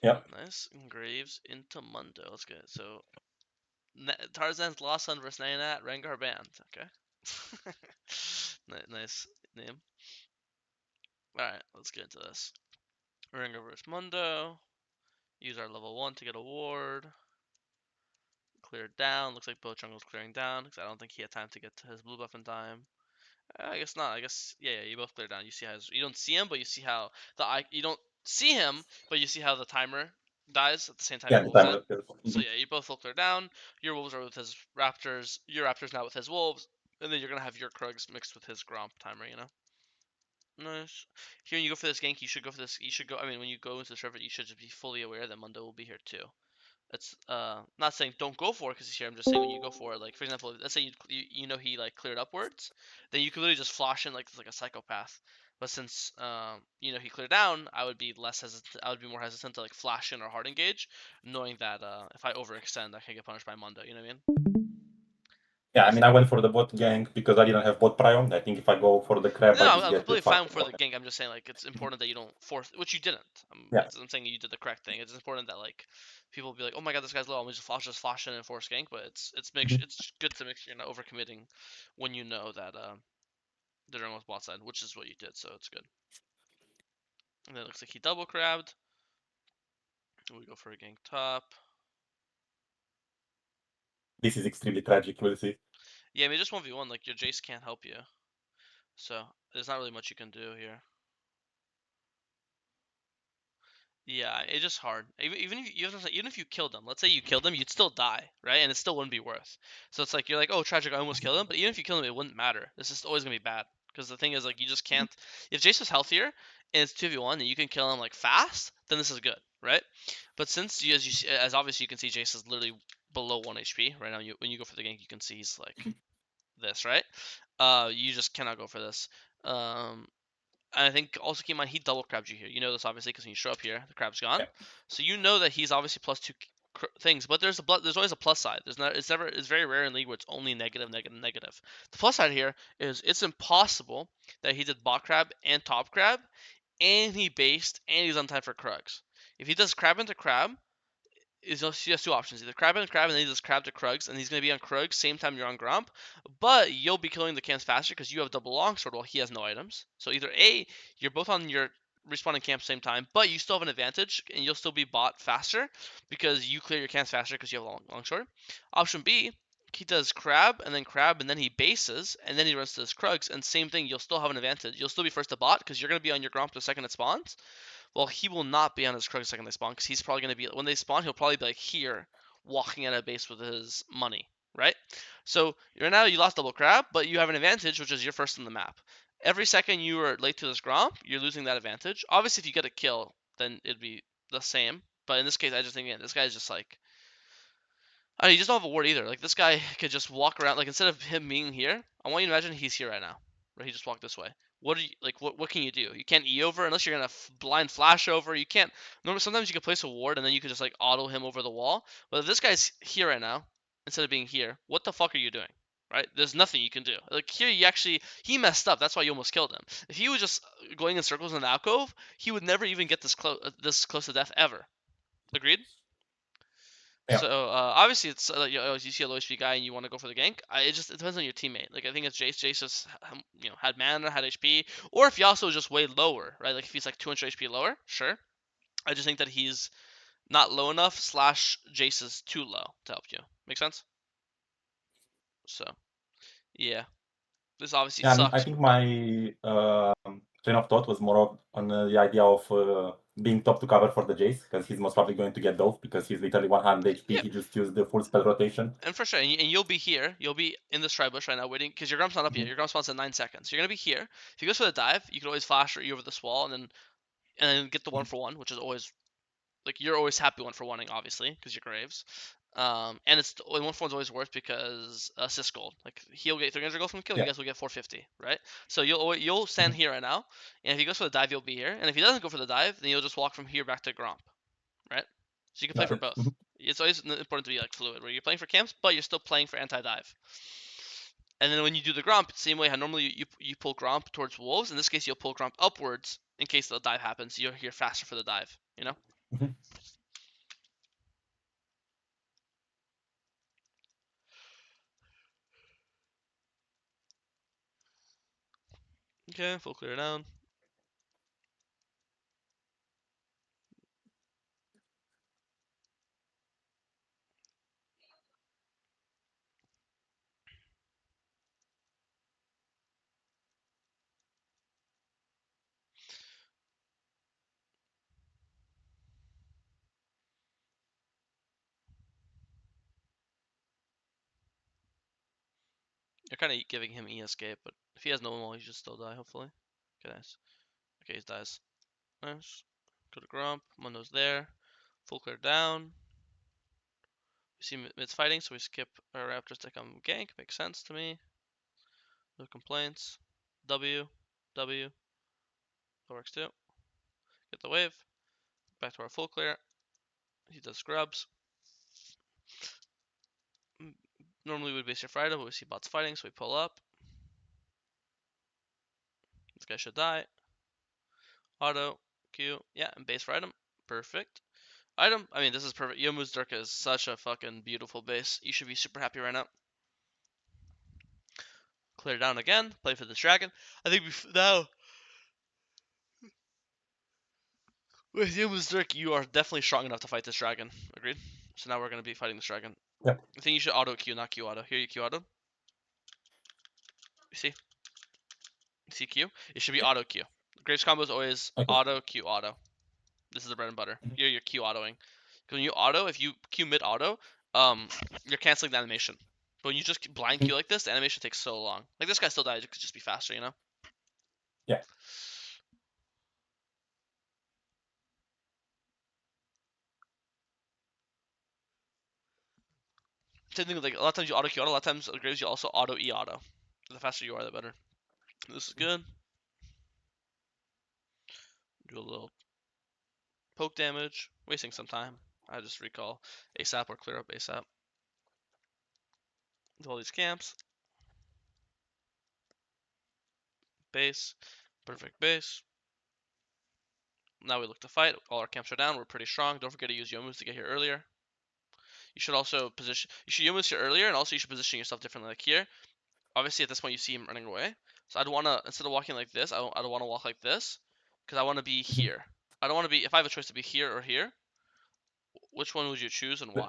Yeah. Nice. Graves into Mundo. Let's get it. So Tarzan's Lost Son versus Nayanat, Rengar banned. Okay. Nice name. Alright, let's get into this. Rengar versus Mundo. Use our level 1 to get a ward. Clear it down. Looks like both jungles clearing down because I don't think he had time to get to his blue buff in time. I guess not. I guess yeah. You both clear down. You see how you don't see him, but you see how you don't see him, but you see how the timer dies at the same time Yeah, your the wolves time end. was beautiful. So yeah, you both will clear down. Your wolves are with his raptors. Your raptors now with his wolves, and then you're gonna have your Krugs mixed with his Gromp timer. You know. Nice. Here, when you go for this gank, you should go for this. You should go. I mean, when you go into the server, you should just be fully aware that Mundo will be here too. It's not saying don't go for it because he's here. I'm just saying when you go for it, like for example, let's say you know he like cleared upwards, then you could literally just flash in like a psychopath. But since you know he cleared down, I would be less hesitant. I would be more hesitant to like flash in or hard engage, knowing that if I overextend, I can get punished by Mundo. You know what I mean? Yeah, I mean, I went for the bot gank because I didn't have bot prion. I think if I go for the crab, No, I I'm just get completely fine fucked. for the gank. I'm just saying like it's important that you don't force, which you didn't. Yeah. I'm saying you did the correct thing. It's important that like people be like, oh my god, this guy's low. I'm just flash in and force gank. But Mhm. it's good to make sure you're not overcommitting when you know that the turn was bot side, which is what you did. So it's good. And then it looks like he double crabbed. We go for a gank top. This is extremely tragic. We'll see. Yeah, I mean just 1v1. Like your Jace can't help you, so there's not really much you can do here. Yeah, it's just hard. Even if you killed them, let's say you killed them, you'd still die, right? And it still wouldn't be worth. So it's like you're like, oh, tragic, I almost killed him. But even if you kill him, it wouldn't matter. It's just always gonna be bad. Because the thing is, like, you just can't. If Jace was healthier and it's 2v1 and you can kill him like fast, then this is good, right? But since as obviously you can see, Jace is literally below 1 HP right now. When you go for the gank, you can see he's like this, right? You just cannot go for this. Um, and I think also keep in mind he double crabbed you here. You know this obviously because when you show up here, the crab's gone. Yeah. So you know that he's obviously plus two things. But there's always a plus side. It's very rare in League where it's only negative, negative, negative. The plus side here is it's impossible that he did bot crab and top crab, and he based and he's on time for Krugs. If he does crab into crab, he has two options: either crab and crab, and then he does crab to Krugs, and he's gonna be on Krugs same time you're on Gromp. But you'll be killing the camps faster because you have double longsword while he has no items. So either A, you're both on your respawning camp same time, but you still have an advantage, and you'll still be bought faster because you clear your camps faster because you have longsword. Option B, he does crab, and then he bases, and then he runs to his Krugs, and same thing, you'll still have an advantage. You'll still be first to bot because you're gonna be on your Gromp the second it spawns. Well, he will not be on his Krug second they spawn because he's probably going to be when they spawn. He'll probably be like here, walking at a base with his money, right? So right now you lost double crab, but you have an advantage, which is you're first in the map. Every second you are late to this Gromp, you're losing that advantage. Obviously, if you get a kill, then it'd be the same. But in this case, I just think this guy is just like I mean, he just don't have a ward either. Like this guy could just walk around. Like instead of him being here, I want you to imagine he's here right now. Right? He just walked this way. What are you like? What can you do? You can't E over unless you're gonna blind flash over. You can't. Normally, sometimes you can place a ward and then you can just like auto him over the wall. But if this guy's here right now instead of being here, what the fuck are you doing? Right? There's nothing you can do. Like here, you actually he messed up. That's why you almost killed him. If he was just going in circles in the alcove, he would never even get this close to death ever. Agreed? Yeah. So obviously, it's you see a low HP guy and you want to go for the gank. It depends on your teammate. Like I think it's Jace. Jace just had mana, had HP, or if Yasuo is just way lower, right? Like if he's like 200 HP lower, sure. I just think that he's not low enough. Slash Jace is too low to help you. Make sense? So yeah, this obviously Yeah, I mean, I sucks, think but my train of thought was more on the idea of being top to cover for the Jace, because he's most probably going to get dove, because he's literally 100 HP. yeah, He just used the full spell rotation. and for sure, and you'll be here. You'll be in this tri bush right now, waiting because your Grump's not up yet. Mhm. Your Grump spawns in 9 seconds. You're gonna be here. If he goes for the dive, you can always flash or E over this wall, and then get the one Mhm. for one, which is always like you're always happy one for oneing, obviously, because you're Graves. And it's one for one's always worth because assist gold. Like he'll get 300 gold from kill, you Yeah. guys will get 450, right? So you'll stand Mhm. here right now, and if he goes for the dive, you'll be here. And if he doesn't go for the dive, then you'll just walk from here back to Gromp, right? So you can play Got for it. both. Mhm. It's always important to be like fluid, where you're playing for camps, but you're still playing for anti-dive. And then when you do the Gromp, same way how normally you pull Gromp towards wolves. In this case, you'll pull Gromp upwards in case the dive happens. You're here faster for the dive. You know. Mhm. Okay, full clear down. You're kind of giving him E escape, but if he has no wall, he should still die, hopefully. Okay, nice. Okay, he dies. Nice. Go to Grump. Mundo's there. Full clear down. We see mid's fighting, so we skip our Raptors to come gank. Makes sense to me. No complaints. W. W. That works too. Get the wave. Back to our full clear. He does scrubs. Normally we'd base your Friday, but we see bots fighting, so we pull up. This guy should die. Auto. Q. Yeah, and base ride him. Perfect. Item. I mean, this is perfect. Yomu's Dirk is such a fucking beautiful base. You should be super happy right now. Clear down again. Play for this dragon. I think now with Yomu's Dirk, you are definitely strong enough to fight this dragon. Agreed. So now we're gonna be fighting this dragon. Yeah. I think you should auto Q, not Q auto. Here you Q auto. You see? You see Q? It should be auto Q. Graves combo is always Okay. auto Q auto. This is the bread and butter. Mhm. Here you're Q autoing. Because when you auto, if you Q mid auto, you're canceling the animation. But when you just blind Q Mhm. like this, the animation takes so long. Like this guy still died, it could just be faster, you know? Yeah. Same thing with like a lot of times you auto Q auto, a lot of times Graves you also auto E auto. The faster you are, the better. This is good. Do a little poke damage, wasting some time. I just recall ASAP or clear up ASAP. Do all these camps. Base. Perfect base. Now we look to fight. All our camps are down. We're pretty strong. Don't forget to use Yomus to get here earlier. You should also position. You should Yomus here earlier, and also you should position yourself differently. Like here, obviously at this point you see him running away. So I'd want to, instead of walking like this, I don't want to walk like this, because I want to be Mhm. here. I don't want to be. If I have a choice to be here or here, which one would you choose and But,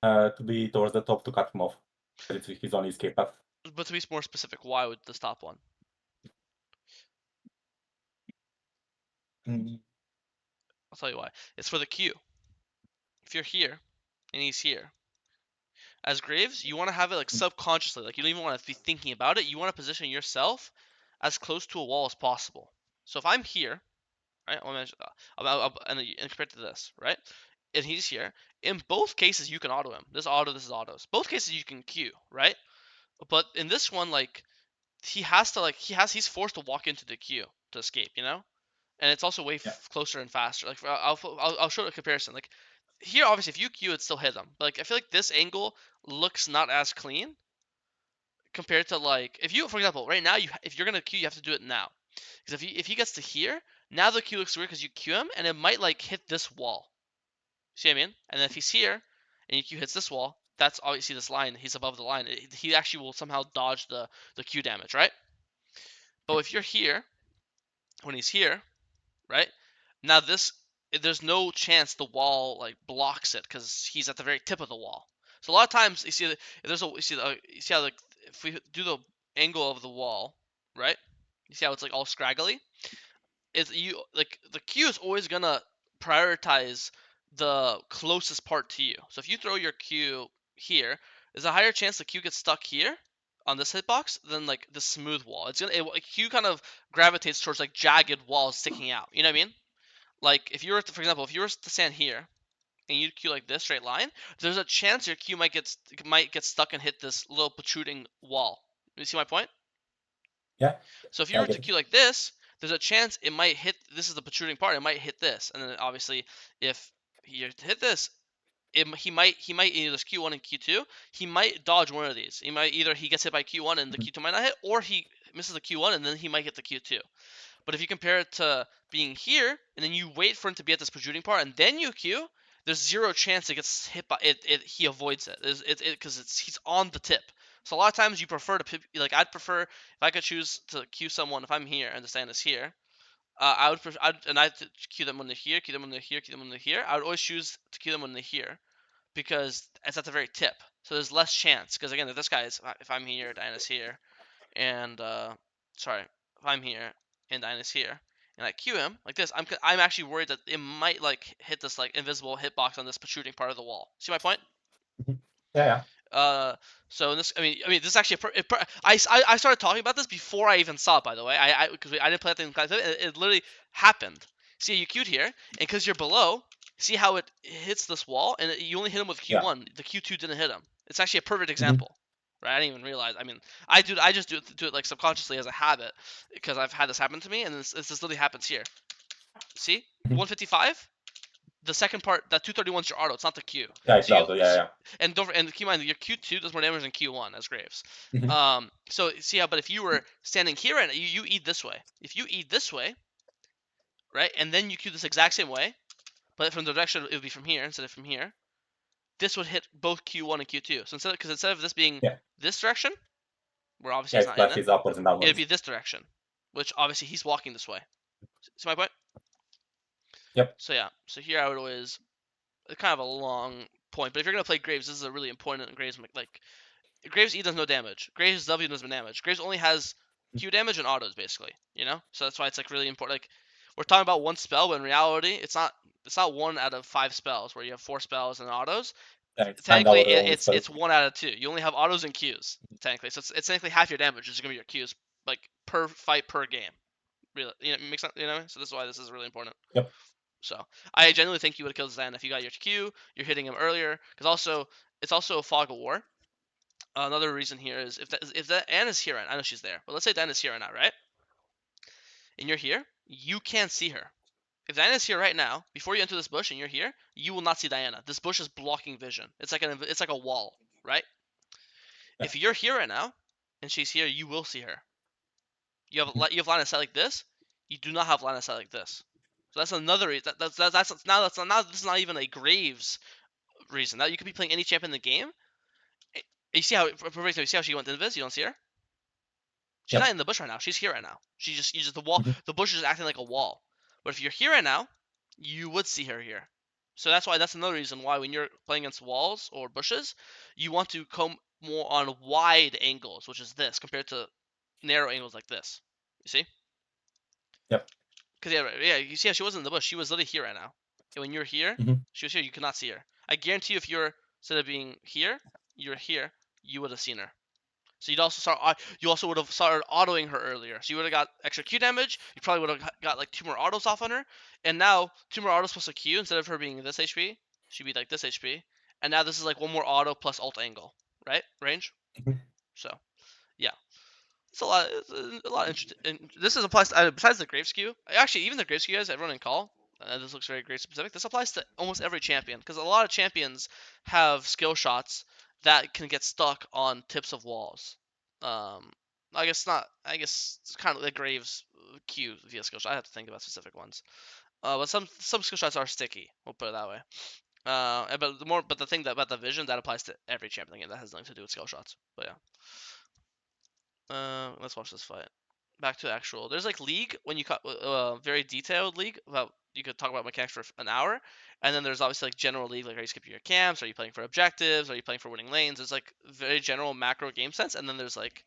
why? to be towards the top to cut him off. It's his only escape path. But to be more specific, why would the top one? Mhm. I'll tell you why. It's for the Q. If you're here and he's here, as Graves, you want to have it like subconsciously, like you don't even want to be thinking about it. You want to position yourself as close to a wall as possible. So if I'm here, right, and compared to this, right, and he's here, in both cases you can auto him. This auto, this is autos. Both cases you can Q, right? But in this one, like he's forced to walk into the queue to escape, you know, and it's also way Yeah. closer and faster. Like I'll show a comparison. Like here, obviously, if you queue, it still hit them. But like I feel like this angle looks not as clean compared to like if you, for example, right now if you're gonna queue, you have to do it now. Because if he gets to here, now the queue looks weird because you queue him and it might like hit this wall. See what I mean? And then if he's here and your Q hits this wall, that's obviously this line. He's above the line. He actually will somehow dodge the Q damage, right? But if you're here when he's here, right? Now there's no chance the wall like blocks it because he's at the very tip of the wall. So a lot of times you see if there's a you see how like if we do the angle of the wall, right? You see how it's like all scraggly. Is you like the Q is always gonna prioritize the closest part to you. So if you throw your Q here, there's a higher chance the Q gets stuck here on this hitbox than like the smooth wall. Q kind of gravitates towards like jagged walls sticking out. You know what I mean? Like if you were to, for example, if you were to stand here and you Q like this straight line, there's a chance your Q might get stuck and hit this little protruding wall. You see my point? Yeah. So if you I were to get it. queue like this, there's a chance it might hit. This is the protruding part. It might hit this, and then obviously if you hit this, he might either Q1 and Q2. He might dodge one of these. He gets hit by Q1 and the Mhm. Q2 might not hit, or he misses the Q1 and then he might hit the Q2. But if you compare it to being here, and then you wait for him to be at this protruding part, and then you Q, there's zero chance it gets hit by it. He avoids it. Because he's on the tip. So a lot of times you prefer to like I'd prefer if I could choose to Q someone if I'm here and the stand is here. I would prefer I'd Q them when they're here, Q them when they're here, Q them when they're here. I would always choose to Q them when they're here because it's at the very tip. So there's less chance. Because again, if this guy is if I'm here, Diana's here, and sorry, if I'm here and Diana's here, and I Q him like this, I'm actually worried that it might like hit this like invisible hitbox on this protruding part of the wall. See my point? Yeah, yeah. So in this, I mean, this is actually I started talking about this before I even saw it. By the way, because I didn't play that thing in class. It literally happened. See, you queued here, and because you're below, see how it hits this wall, and you only hit him with Q1. The Q2 didn't hit him. It's actually a perfect example. Right? I didn't even realize. I mean, I just do it like subconsciously as a habit because I've had this happen to me, and this literally happens here. See, 155. The second part, that 231 is your auto. It's not the Q. Yeah, it's So you auto. Yeah, and keep in mind your Q2 does more damage than Q1 as Graves. yeah. So see how, but if you were standing here and you eat this way, if you eat this way, right, and then you Q this exact same way, but from the direction it would be from here instead of from here, this would hit both Q1 and Q2. So instead of this being Yeah. this direction, where obviously Yeah, he's it not in it, flashes upwards and it'd downwards. be this direction, which obviously he's walking this way. See my point? Yep. So yeah, so here I would always kind of a long point, but if you're gonna play Graves, this is a really important Graves like Graves E does no damage. Graves W does no damage. Graves only has Q damage and autos basically, you know? So that's why it's like really important. Like we're talking about one spell, but in reality, it's not 1 out of 5 spells where you have 4 spells and autos. Yeah, it's kind Technically, of our only spell. it's 1 out of 2. You only have autos and Qs technically, so it's technically half your damage is gonna be your Qs like per fight per game. Really, you know, it makes sense, you know? So this is why this is really important. Yep. So I genuinely think you would have killed Zan if you got your Q. You're hitting him earlier because also it's also a fog of war. Another reason here is if that Anna's here, I know she's there, but let's say Diana's here right now, right? And you're here, you can't see her. If Diana's here right now, before you enter this bush and you're here, you will not see Diana. This bush is blocking vision. It's like a wall, right? Yeah. If you're here right now and she's here, you will see her. You have line of sight like this. You do not have line of sight like this. So that's another reason. Now this is not even a Graves reason. Now you could be playing any champion in the game. You see how you see how she went invis? You don't see her. She's not Yep. in the bush right now. She's here right now. You just the wall. The bush is acting like a wall. But if you're here right now, you would see her here. So that's another reason why when you're playing against walls or bushes, you want to come more on wide angles, which is this, compared to narrow angles like this. You see? Yep. Because yeah, you see how she wasn't in the bush. She was literally here right now. And when you're here, she was here. You could not see her. I guarantee you, if you're instead of being here, you're here, you would have seen her. So you also would have started autoing her earlier. So you would have got extra Q damage. You probably would have got like 2 more autos off on her. And now 2 more autos plus a Q instead of her being this HP, she'd be like this HP. And now this is like 1 more auto plus alt angle, right? Range. So yeah, it's a lot. It's a lot of interesting. This is applies to, besides the Grave skew. Actually, even the Grave skew guys, everyone in call. This looks very Grave specific. This applies to almost every champion because a lot of champions have skill shots that can get stuck on tips of walls. Um, I guess not. I guess it's kind of like Graves Q via skill shot. I have to think about specific ones. But some skill shots are sticky. We'll put it that way. But the thing about the vision that applies to every champion game that has nothing to do with skill shots. But yeah. Let's watch this fight. Back to actual. There's like League when you cut very detailed League about you could talk about mechanics for an hour, and then there's obviously like general League like are you skipping your camps? Are you playing for objectives? Are you playing for winning lanes? There's like very general macro game sense, and then there's like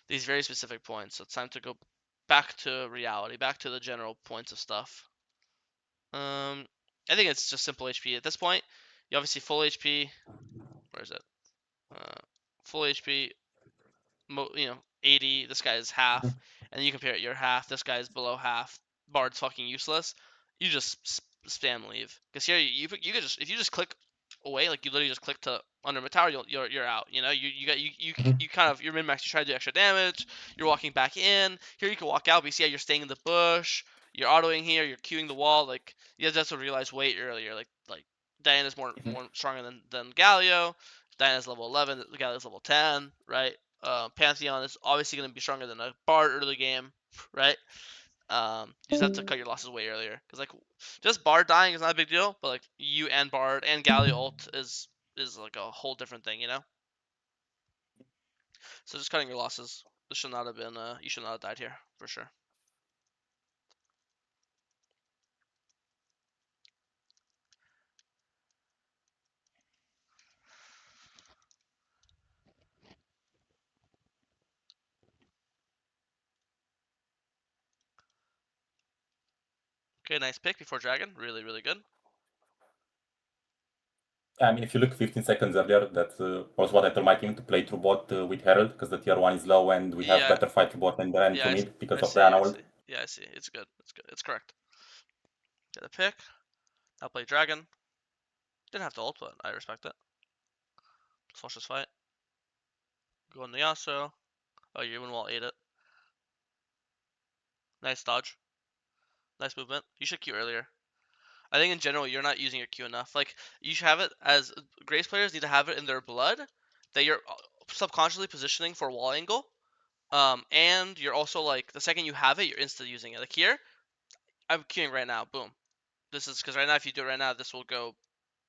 these very specific points. So it's time to go back to reality, back to the general points of stuff. I think it's just simple HP at this point. You obviously full HP. Where is it? Full HP. 80. This guy is half, and you compare it. You're half. This guy is below half. Bard's fucking useless. You just spam leave because here you could just if you just click away, like you literally just click to under my tower, you're out. You know, you kind of you're min max. You try to do extra damage. You're walking back in. Here you can walk out, but you see how you're staying in the bush. You're autoing here. You're queuing the wall. Like you guys have to realize way earlier. Like Diana's more stronger than Galio. Diana's level 11. Galio's level 10. Right. Pantheon is obviously going to be stronger than a Bard early game, right? You just have to cut your losses way earlier. Because like, just Bard dying is not a big deal, but like you and Bard and Galio ult is like a whole different thing, you know. So just cutting your losses. This should not have been. You should not have died here for sure. Okay, nice pick before Dragon. Really, really good. I mean, if you look 15 seconds earlier, that was what I told my team to play through bot with Herald, because the tier 1 is low and we have Yeah, better fight through bot than yeah, through mid because I of see, the Ana I ult. see. Yeah, I see. It's good. It's good. It's correct. Get a pick. I'll play Dragon. Didn't have to ult, but I respect it. Let's watch this fight. Go on the Yasuo. Oh, you even wall ate it. Nice dodge. Nice movement. You should Q earlier. I think in general you're not using your Q enough. Like you should have it as Grace players need to have it in their blood that you're subconsciously positioning for wall angle. And you're also like the second you have it, you're instantly using it. Like here, I'm queuing right now. Boom. This is because right now if you do it right now, this will go.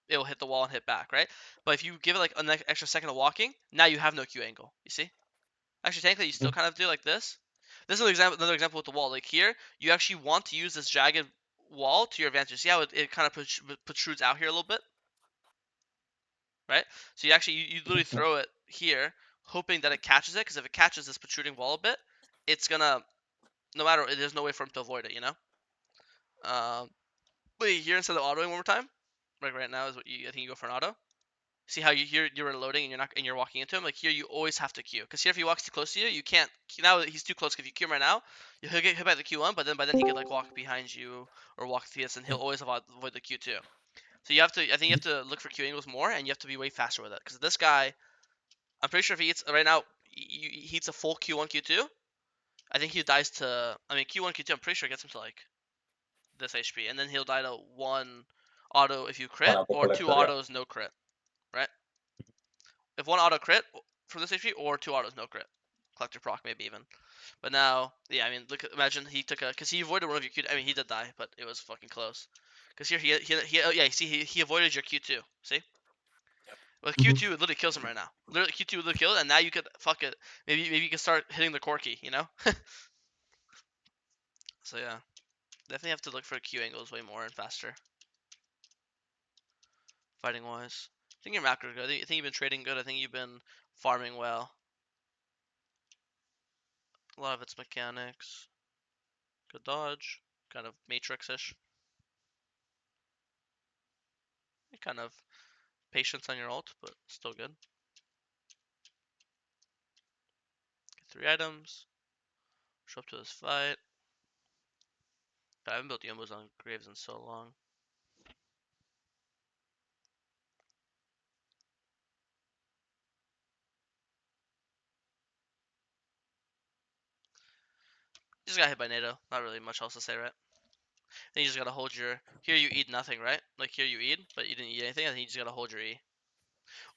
It'll hit the wall and hit back, right? But if you give it like an extra second of walking, now you have no Q angle. You see? Actually, technically, you still kind of do like this. This is another example with the wall. Like here, you actually want to use this jagged wall to your advantage. See how it kind of protrudes out here a little bit, right? So you actually you literally throw it here, hoping that it catches it. Because if it catches this protruding wall a bit, it's gonna no matter. There's no way for him to avoid it, you know. Um, but here instead of autoing one more time, like right now is what I think you go for an auto. See how you're loading and you're walking into him. Like here, you always have to Q. Because here, if he walks too close to you, you can't. Now he's too close. If you Q him right now, he'll get hit by the Q1. But then by then he could like walk behind you or walk to this, and he'll always avoid the Q2. So you have to. I think you have to look for Q angles more, and you have to be way faster with it. Because this guy, I'm pretty sure if he hits right now, he hits a full Q1 Q2. I think he dies to. I mean Q1 Q2. I'm pretty sure gets him to like this HP, and then he'll die to one auto if you One crit, auto or two collector, yeah. autos no crit, right? If one auto crit for this HP, or two autos no crit, collector proc maybe even. But now, yeah, I mean, look, imagine he took a, because he avoided one of your Q. I mean, he did die, but it was fucking close. Because here oh, yeah, you see, he avoided your Q2. See, with Q2, it literally kills him right now. Literally, Q2 would literally kill it, and now you could fuck it. Maybe you can start hitting the Corki, you know. So yeah, definitely have to look for Q angles way more and faster. Fighting wise, I think your macro good. I think you've been trading good. I think you've been farming well. A lot of it's mechanics. Good dodge. Kind of matrix-ish. Kind of patience on your ult, but still good. Get 3 items. Show up to this fight. I haven't built Yombos on Graves in so long. Just got hit by NATO. Not really much else to say, right? Then you just gotta hold your. Here you eat nothing, right? Like here you eat, but you didn't eat anything. I think you just gotta hold your E.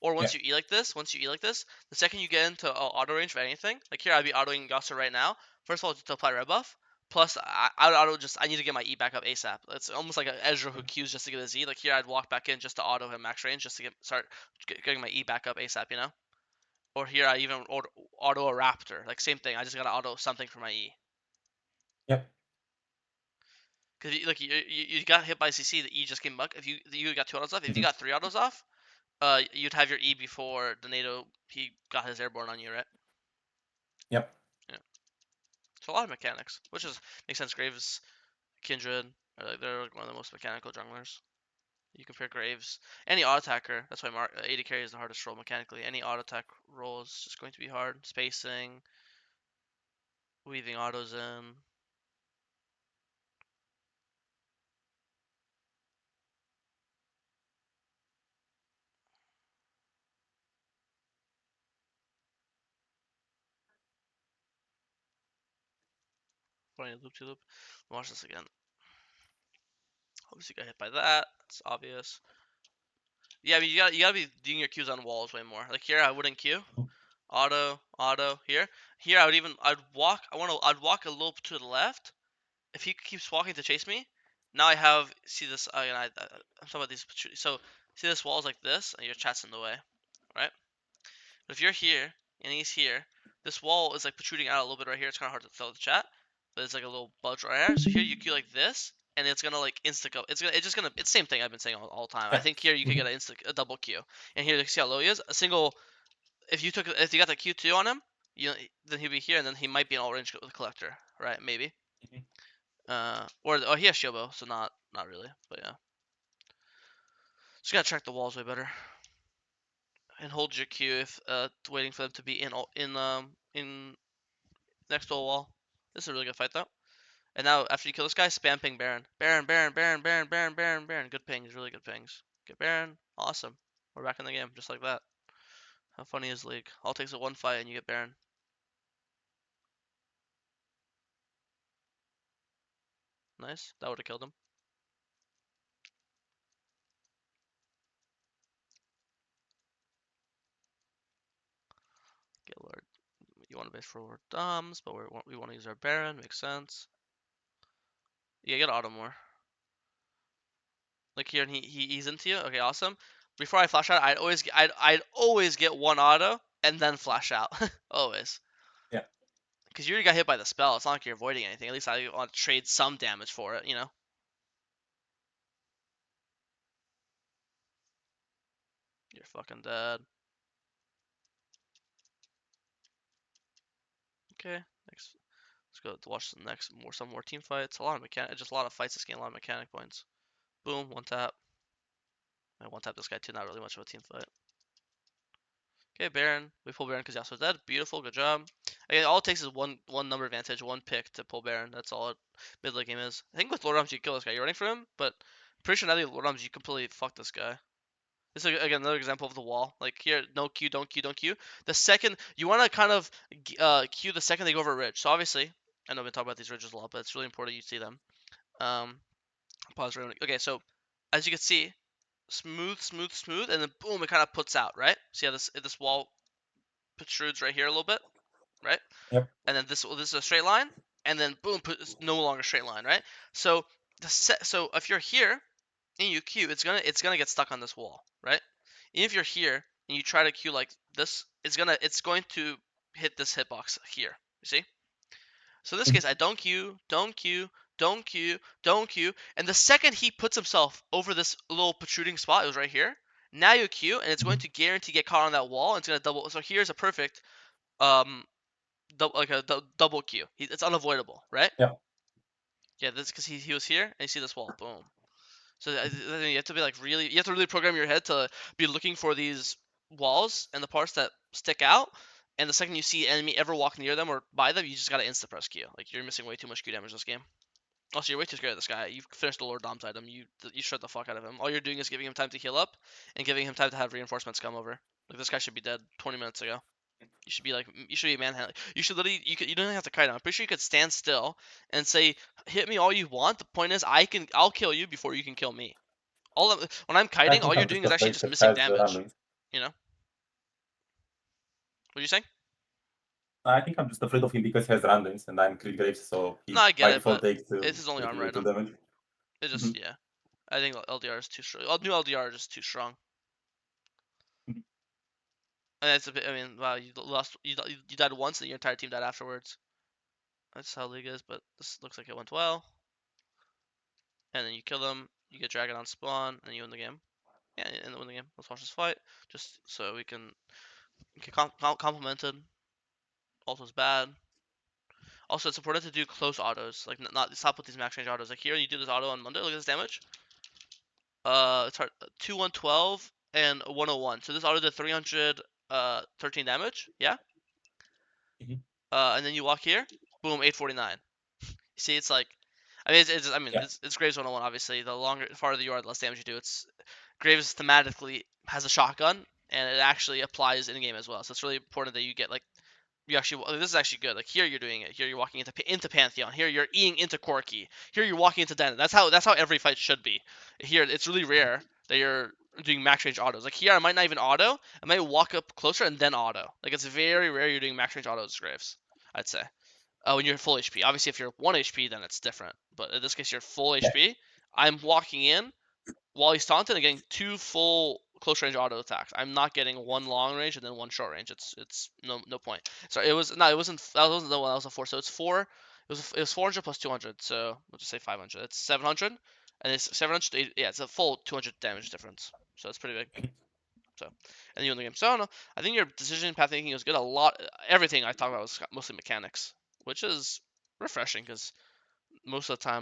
Or Yeah. once you eat like this, the second you get into auto range of anything, like here I'd be autoing Yasuo right now. First of all, just to apply red buff. Plus, I would auto just. I need to get my E back up ASAP. It's almost like an Ezra who Qs just to get his E. Like here, I'd walk back in just to auto him max range, just to start getting my E back up ASAP. You know. Or here, I even auto a Raptor. Like same thing. I just gotta auto something for my E. Yep. Because look, you got hit by CC. The E just came back. If you got 2 autos off. If you got 3 autos off, you'd have your E before the NATO he got his airborne on you, right? Yep. Yeah. So a lot of mechanics, which makes sense. Graves, Kindred, they're like one of the most mechanical junglers. You compare Graves, any auto attacker. That's why AD carry is the hardest role mechanically. Any auto attack role is just going to be hard. Spacing, weaving autos in. Funny loop to loop. Watch this again. Obviously got hit by that. It's obvious. Yeah, I mean, you gotta be doing your Qs on walls way more. Like here, I wouldn't Q. Auto, auto. Here, I would even I'd walk. I'd walk a little to the left, if he keeps walking to chase me, now I have see this. I'm talking about these. So see this wall's like this, and your chat's in the way, right? But if you're here and he's here, this wall is like protruding out a little bit right here. It's kind of hard to tell the chat, but it's like a little budge right here. So here you queue like this, and it's gonna like insta go. It's just gonna. It's the same thing I've been saying all the time. I Yeah. think here you could Mhm. get a double queue, and here you see how low he is. A single. If you got the Q2 on him, then he'd be here, and then he might be an all range with collector, right? Maybe. Mhm. Or he has Shobo, so not really, but yeah. Just gotta track the walls way better and hold your Q if waiting for them to be in next to a wall. This is a really good fight though. And now after you kill this guy, spam ping Baron. Baron, Baron, Baron, Baron, Baron, Baron, Baron. Good pings, really good pings. Get Baron, awesome. We're back in the game, just like that. How funny is League? All takes a one fight and you get Baron. Nice. That would have killed him. Get Lord. You want to base forward dumbs, but we want to use our Baron. Makes sense. Yeah, get auto more. Like here, and he's into you. Okay, awesome. Before I flash out, I'd always get one auto and then flash out. Always. Yeah. Because you already got hit by the spell. It's not like you're avoiding anything. At least I want to trade some damage for it, you know? You're fucking dead. Okay, next. Let's go to watch some more team fights. Just a lot of fights this game, a lot of mechanic points. Boom, one tap. I one tap this guy too, not really much of a team fight. Okay, Baron. We pull Baron because Yasuo's dead. Beautiful, good job. Again, all it takes is one number advantage, one pick to pull Baron. That's all it mid late game is. I think with Lord Arms you kill this guy. You're running for him, but I'm pretty sure now that Lord Arms you completely fuck this guy. This is again another example of the wall. Like here, no Q, don't Q, don't Q. The second you want to kind of Q the second they go over a ridge. So obviously, I know we've been talking about these ridges a lot, but it's really important you see them. Pause. Okay, so as you can see, smooth, smooth, smooth, and then boom, it kind of puts out, right? See how this wall protrudes right here a little bit, right? Yep. And then this is a straight line, and then boom, it's no longer a straight line, right? So so if you're here and you Q, it's gonna get stuck on this wall, right? And if you're here and you try to Q like this, it's going to hit this hitbox here. You see? So in this Mhm. case, I don't Q, don't Q, don't Q, don't Q, and the second he puts himself over this little protruding spot, it was right here. Now you Q, and it's going Mhm. to guarantee get caught on that wall. And it's gonna double. So here's a perfect um like a double Q. It's unavoidable, right? Yeah. Yeah, that's because he was here, and you see this wall, boom. So you have to be like you have to really program your head to be looking for these walls and the parts that stick out. And the second you see enemy ever walk near them or by them, you just gotta insta press Q. Like you're missing way too much Q damage this game. Also, you're way too scared of this guy. You've finished the Lord Dom's item. You shut the fuck out of him. All you're doing is giving him time to heal up and giving him time to have reinforcements come over. Like this guy should be dead 20 minutes ago. You should be manhandling. You should literally you don't even have to kite him. I'm pretty sure you could stand still and say, "Hit me all you want." The point is, I'll kill you before you can kill me. When I'm I kiting, all think you're I'm doing just is actually afraid just because missing has the damage. randoms. You know? What are you saying? I think I'm just afraid of him because he has randoms and I'm crit graves, so No, he I get by it, default but takes it's his only armor little item. damage. It Mhm. just yeah. I think LDR is too strong. New LDR is just too strong. Mhm. And it's a bit. I mean, wow, you lost. You died once, and your entire team died afterwards. That's how League is, but this looks like it went well. And then you kill them, you get Dragon on spawn, and you win the game. Yeah, and win the game. Let's watch this fight, just so we can get complimented. Also, it's bad. Also, it's important to do close autos, like not stop with these max range autos. Like here, you do this auto on Monday. Look at this damage. It's hard. 112 and 101. So this auto did 313 damage. Yeah. Mhm. And then you walk here, boom, 849. See, it's like, I mean, Yeah. it's Graves 101. Obviously, the farther you are, the less damage you do. It's Graves thematically has a shotgun, and it actually applies in game as well. So it's really important that you get like you actually. This is actually good. Like here, you're doing it. Here, you're walking into Pantheon. Here, you're Eing into Corki. Here, you're walking into Den. That's how every fight should be. Here, it's really rare that you're doing max range autos. Like here, I might not even auto. I might walk up closer and then auto. Like it's very rare you're doing max range autos, Graves. I'd say. When you're full HP. Obviously, if you're 1 HP, then it's different. But in this case, you're full Yeah. HP. I'm walking in while he's taunted and getting 2 full close range auto attacks. I'm not getting 1 long range and then 1 short range. It's no point. So it was no, it wasn't. That wasn't the one. That was a 4. So it's 4. It was 400 plus 200. So we'll just say 500. It's 700, and it's 700. Yeah, it's a full 200 damage difference. So it's pretty big. So, and you win the game. So I don't know. I think your decision path thinking was good. Everything I talked about was mostly mechanics, which is refreshing because most of the time